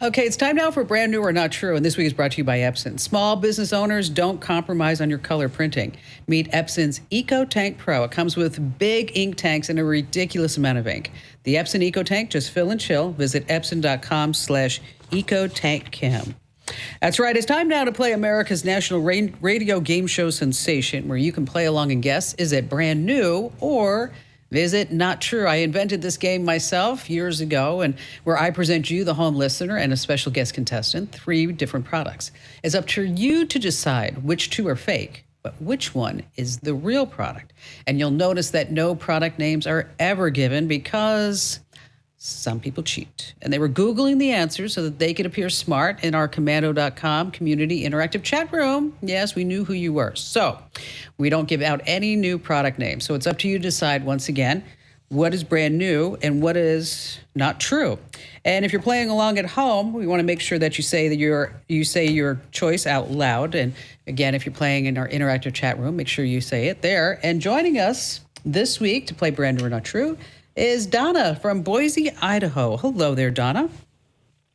Okay, it's time now for Brand New or Not True, and this week is brought to you by Epson. Small business owners, don't compromise on your color printing. Meet Epson's EcoTank Pro. It comes with big ink tanks and a ridiculous amount of ink. The Epson EcoTank, just fill and chill. Visit epson.com/EcoTankCam. That's right, it's time now to play America's national radio game show sensation, where you can play along and guess, is it brand new or is it not true? I invented this game myself years ago, and where I present you, the home listener, and a special guest contestant, 3 different products. It's up to you to decide which 2 are fake, but which one is the real product. And you'll notice that no product names are ever given because some people cheat. And they were Googling the answers so that they could appear smart in our Komando.com community interactive chat room. Yes, we knew who you were. So we don't give out any new product names. So it's up to you to decide, once again, what is brand new and what is not true. And if you're playing along at home, we want to make sure that you say your choice out loud. And again, if you're playing in our interactive chat room, make sure you say it there. And joining us this week to play Brand New or Not True is Donna from Boise, Idaho. Hello there, Donna.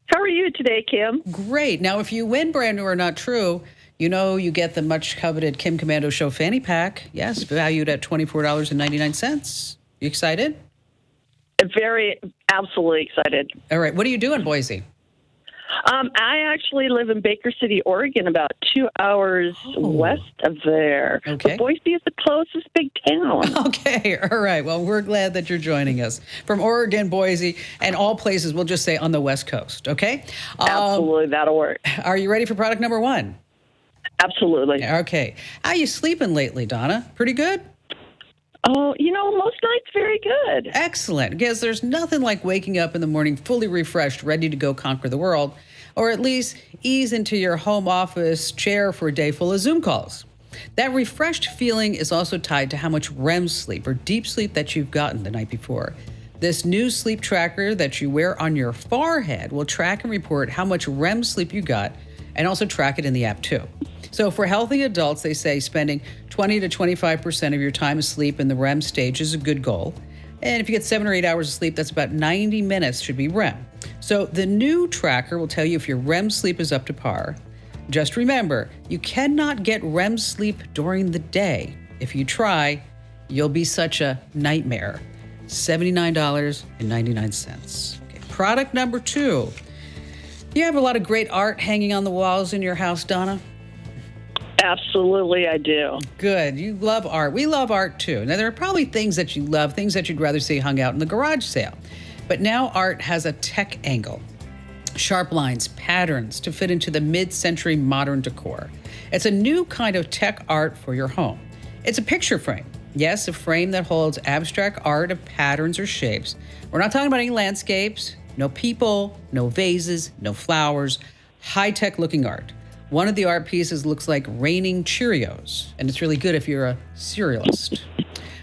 How are you today, Kim? Great. Now, if you win Brand New or Not True, you know you get the much coveted Kim Komando Show fanny pack. Yes, valued at $24.99. You excited? Absolutely excited. All right. What do you do in Boise? I actually live in Baker City, Oregon, about 2 hours west of there. Okay. But Boise is the closest big town. Okay. All right. Well, we're glad that you're joining us from Oregon, Boise, and all places. We'll just say on the West Coast. Okay. Absolutely. That'll work. Are you ready for product number 1? Absolutely. Okay. How you sleeping lately, Donna? Pretty good? Oh, most nights very good. Excellent. Because there's nothing like waking up in the morning fully refreshed, ready to go conquer the world, or at least ease into your home office chair for a day full of Zoom calls. That refreshed feeling is also tied to how much REM sleep or deep sleep that you've gotten the night before. This new sleep tracker that you wear on your forehead will track and report how much REM sleep you got, and also track it in the app too. So for healthy adults, they say spending 20 to 25% of your time asleep in the REM stage is a good goal. And if you get 7 or 8 hours of sleep, that's about 90 minutes should be REM. So the new tracker will tell you if your REM sleep is up to par. Just remember, you cannot get REM sleep during the day. If you try, you'll be such a nightmare. $79.99. Okay, product number 2. You have a lot of great art hanging on the walls in your house, Donna? Absolutely, I do. Good. You love art. We love art, too. Now, there are probably things that you love, things that you'd rather see hung out in the garage sale. But now art has a tech angle. Sharp lines, patterns to fit into the mid-century modern decor. It's a new kind of tech art for your home. It's a picture frame. Yes, a frame that holds abstract art of patterns or shapes. We're not talking about any landscapes, no people, no vases, no flowers, high-tech looking art. One of the art pieces looks like raining Cheerios, and it's really good if you're a cerealist.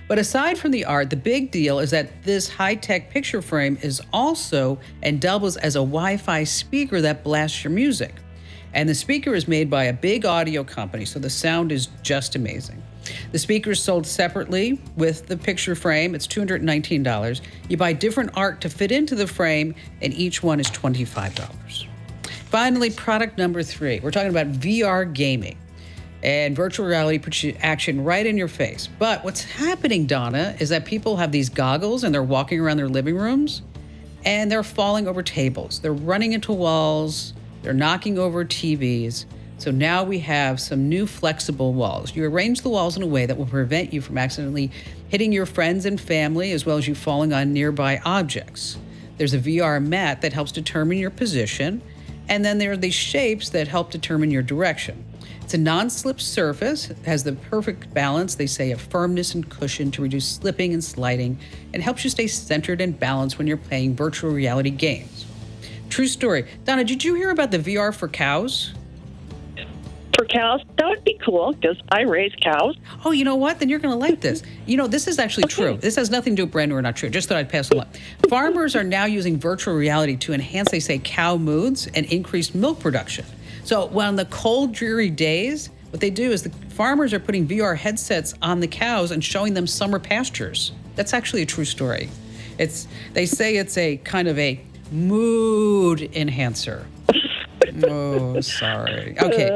But aside from the art, the big deal is that this high-tech picture frame is also and doubles as a Wi-Fi speaker that blasts your music. And the speaker is made by a big audio company, so the sound is just amazing. The speaker is sold separately with the picture frame. It's $219. You buy different art to fit into the frame, and each one is $25. Finally, product number 3. We're talking about VR gaming. And virtual reality puts action right in your face. But what's happening, Donna, is that people have these goggles and they're walking around their living rooms and they're falling over tables. They're running into walls. They're knocking over TVs. So now we have some new flexible walls. You arrange the walls in a way that will prevent you from accidentally hitting your friends and family, as well as you falling on nearby objects. There's a VR mat that helps determine your position. And then there are these shapes that help determine your direction. It's a non-slip surface. It has the perfect balance, they say, of firmness and cushion to reduce slipping and sliding, and helps you stay centered and balanced when you're playing virtual reality games. True story. Donna, did you hear about the VR for cows? For cows? That would be cool, because I raise cows. Oh, you know what? Then you're going to like this. This is actually true. This has nothing to do with brand new or not true. Just thought I'd pass along. Farmers are now using virtual reality to enhance, they say, cow moods and increase milk production. So on the cold, dreary days, what they do is the farmers are putting VR headsets on the cows and showing them summer pastures. That's actually a true story. They say it's a kind of a mood enhancer. Oh, sorry. Okay.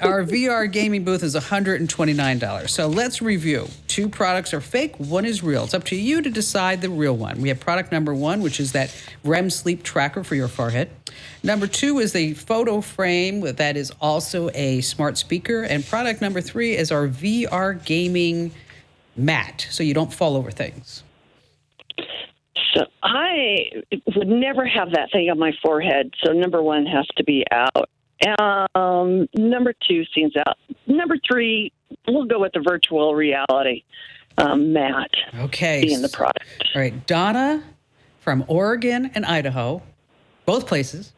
Our VR gaming booth is $129. So let's review. 2 products are fake, 1 is real. It's up to you to decide the real one. We have product number 1, which is that REM sleep tracker for your forehead. Number 2 is the photo frame that is also a smart speaker. And product number 3 is our VR gaming mat, so you don't fall over things. So I would never have that thing on my forehead. So number 1 has to be out. Number 2 seems out. Number 3, we'll go with the virtual reality mat. Okay. Being the product. All right. Donna from Oregon and Idaho, both places,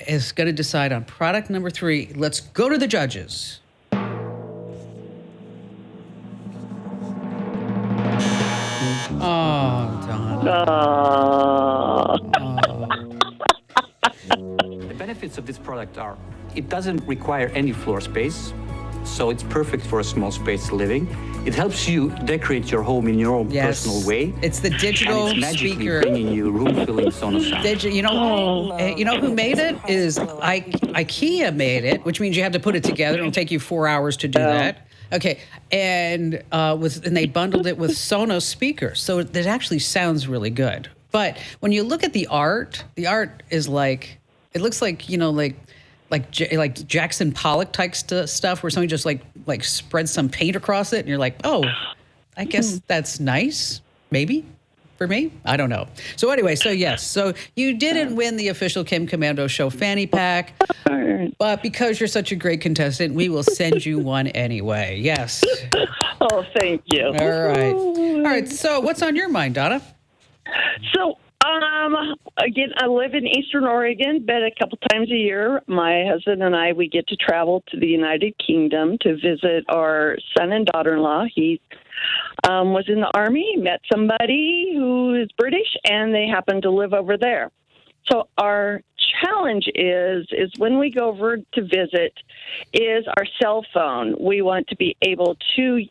is going to decide on product number 3. Let's go to the judges. Oh, Donna. The benefits of this product are it doesn't require any floor space, so it's perfect for a small space living. It helps you decorate your home in your own personal way. It's the digital and it's magically speaker. bringing you room-filling Sonos sound. You know who made it? Is IKEA made it, which means you have to put it together. It'll take you 4 hours to do that. Okay, and they bundled it with Sonos speakers, so it actually sounds really good. But when you look at the art is like, it looks like, like Jackson Pollock type stuff, where somebody just like spreads some paint across it, and you're like, oh, I guess that's nice, maybe. For me? I don't know. So anyway, yes. So you didn't win the official Kim Komando Show fanny pack, but because you're such a great contestant, we will send you one anyway. Yes. Oh, thank you. All right. So what's on your mind, Donna? So, again, I live in Eastern Oregon, but a couple times a year, my husband and we get to travel to the United Kingdom to visit our son and daughter-in-law. He was in the Army, met somebody who is British, and they happen to live over there. So our challenge is when we go over to visit is our cell phone. We want to be able to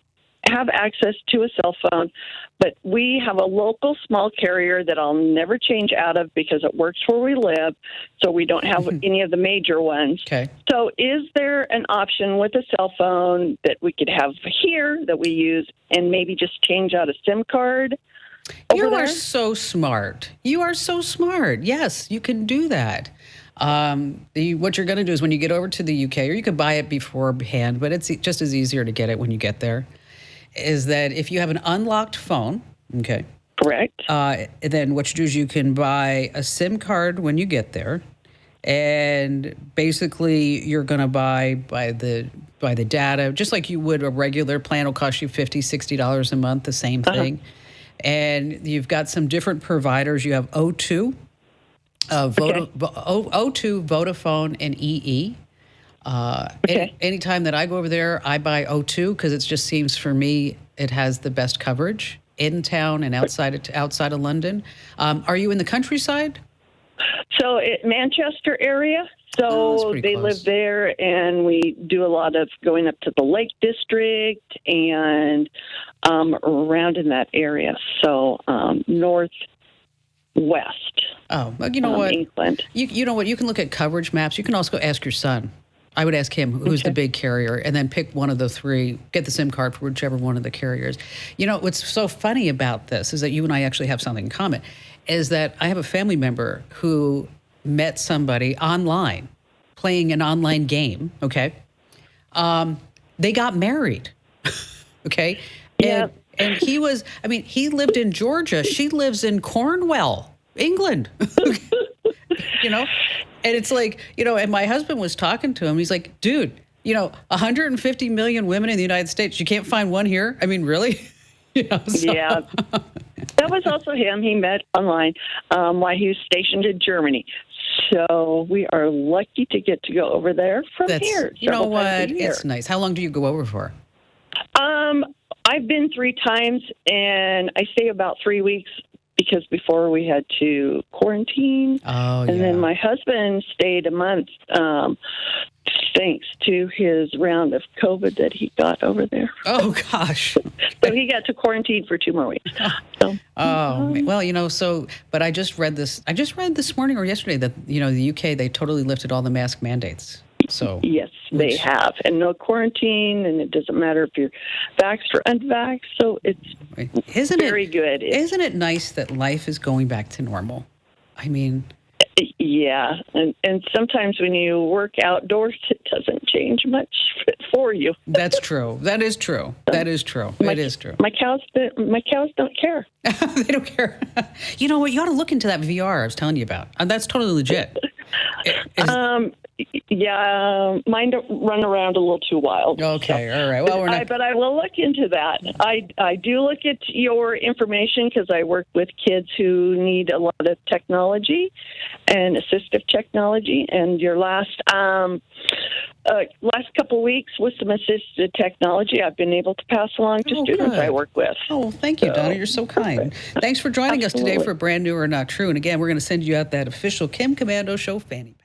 have access to a cell phone, but we have a local small carrier that I'll never change out of because it works where we live, so we don't have any of the major ones. Okay. So is there an option with a cell phone that we could have here that we use and maybe just change out a SIM card? You are so smart. You are so smart. Yes, you can do that. What you're going to do is when you get over to the UK, or you could buy it beforehand, but it's just as easier to get it when you get there, is that if you have an unlocked phone, okay. Correct. Then what you do is you can buy a SIM card when you get there, and basically you're going to buy the data, just like you would a regular plan. Will cost you $50, $60 a month, the same thing. And you've got some different providers. You have O2, O2, Vodafone, and EE. Anytime that I go over there, I buy O2 because it just seems for me it has the best coverage in town and outside of London. Are you in the countryside? So Manchester area. So they live there, and we do a lot of going up to the Lake District and around in that area. So northwest. Oh, well, you know what? England. You know what? You can look at coverage maps. You can also go ask your son. I would ask him who's the big carrier, and then pick one of the 3, get the SIM card for whichever one of the carriers. You know, what's so funny about this is that you and I actually have something in common, is that I have a family member who met somebody online, playing an online game, okay? They got married, okay? Yeah. And he lived in Georgia. She lives in Cornwall, England. And it's like, and my husband was talking to him. He's like, dude, 150 million women in the United States. You can't find one here? I mean, really? Yeah. That was also him. He met online while he was stationed in Germany. So we are lucky to get to go over there from here. You know what? It's nice. How long do you go over for? I've been 3 times, and I stay about 3 weeks because before we had to quarantine. Oh, and then my husband stayed a month. thanks to his round of COVID that he got over there. Oh, gosh. So he got to quarantine for 2 more weeks. So, Oh, well, but I just read this morning or yesterday that, the UK, they totally lifted all the mask mandates. So yes, they have. And no quarantine, and it doesn't matter if you're vaxxed or unvaxxed. So it's very good. Isn't it nice that life is going back to normal? I mean... Yeah, and sometimes when you work outdoors, it doesn't change much for you. That's true. That is true. That is true. It is true. My cows don't care. They don't care. You know what? You ought to look into that VR I was telling you about. That's totally legit. Yeah, mine don't run around a little too wild. Okay, all right. Well, but I will look into that. I do look at your information because I work with kids who need a lot of technology and assistive technology. And your last couple weeks with some assistive technology, I've been able to pass along to students I work with. Oh, thank you, Donna. You're so kind. Thanks for joining us today for Brand New or Not True. And again, we're going to send you out that official Kim Komando Show fanny pack.